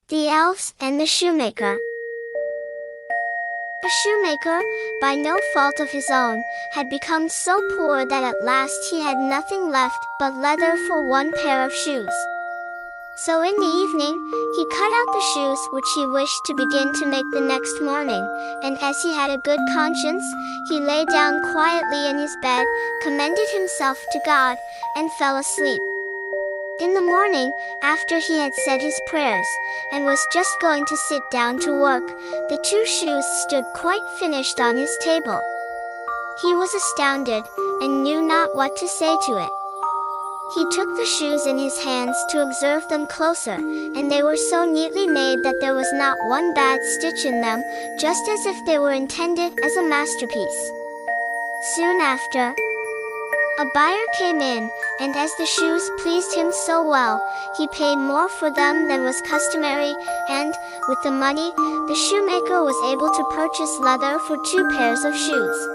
The Elves and the Shoemaker. A shoemaker, by no fault of his own, had become so poor that at last he had nothing left but leather for one pair of shoes. So in the evening, he cut out the shoes which he wished to begin to make the next morning, and as he had a good conscience, he lay down quietly in his bed, commended himself to God, and fell asleep. In the morning, after he had said his prayers, and was just going to sit down to work, the two shoes stood quite finished on his table. He was astounded, and knew not what to say to it. He took the shoes in his hands to observe them closer, and they were so neatly made that there was not one bad stitch in them, just as if they were intended as a masterpiece. Soon after, a buyer came in, and as the shoes pleased him so well, he paid more for them than was customary, and, with the money, the shoemaker was able to purchase leather for 2 pairs of shoes.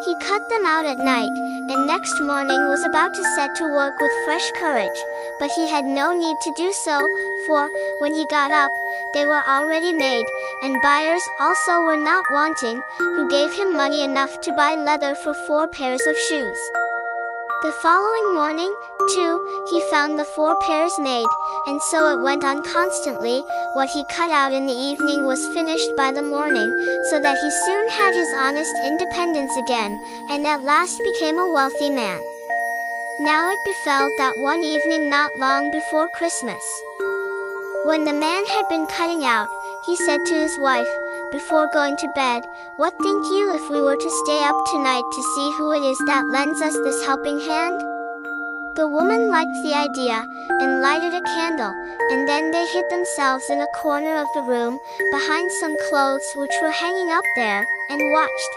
He cut them out at night, and next morning was about to set to work with fresh courage, but he had no need to do so, for, when he got up, they were already made, and buyers also were not wanting, who gave him money enough to buy leather for 4 pairs of shoes. The following morning, too, he found the 4 pairs made, and so it went on constantly. What he cut out in the evening was finished by the morning, so that he soon had his honest independence again, and at last became a wealthy man. Now it befell that one evening not long before Christmas, when the man had been cutting out, he said to his wife, before going to bed, "What think you if we were to stay up tonight to see who it is that lends us this helping hand?" The woman liked the idea, and lighted a candle, and then they hid themselves in a corner of the room, behind some clothes which were hanging up there, and watched.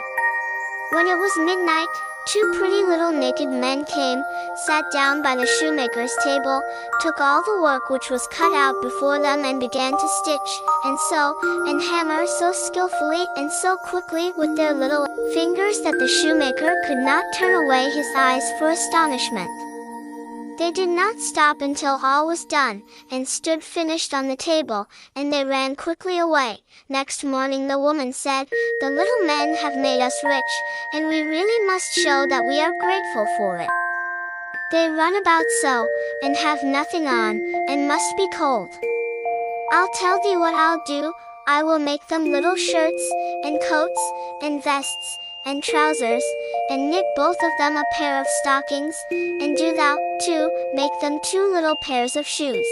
When it was midnight, 2 pretty little naked men came, sat down by the shoemaker's table, took all the work which was cut out before them and began to stitch, and sew, and hammer so skillfully and so quickly with their little fingers that the shoemaker could not turn away his eyes for astonishment. They did not stop until all was done, and stood finished on the table, and they ran quickly away. Next morning the woman said, "The little men have made us rich, and we really must show that we are grateful for it. They run about so, and have nothing on, and must be cold. I'll tell thee what I'll do, I will make them little shirts, and coats, and vests, and trousers, and knit both of them a pair of stockings, and do thou, too, make them 2 little pairs of shoes."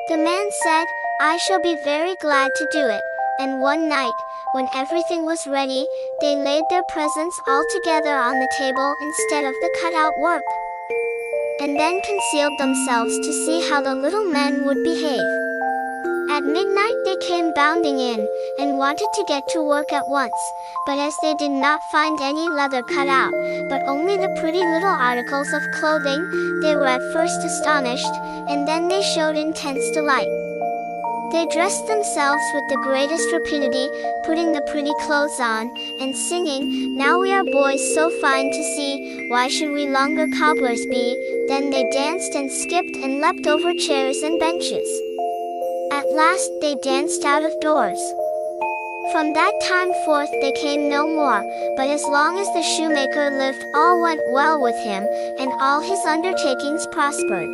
The man said, "I shall be very glad to do it," and one night, when everything was ready, they laid their presents all together on the table instead of the cut-out work, and then concealed themselves to see how the little men would behave. At midnight they came bounding in, and wanted to get to work at once, but as they did not find any leather cut out, but only the pretty little articles of clothing, they were at first astonished, and then they showed intense delight. They dressed themselves with the greatest rapidity, putting the pretty clothes on, and singing, "Now we are boys so fine to see, why should we longer cobblers be?" Then they danced and skipped and leapt over chairs and benches. At last they danced out of doors. From that time forth they came no more, but as long as the shoemaker lived all went well with him, and all his undertakings prospered.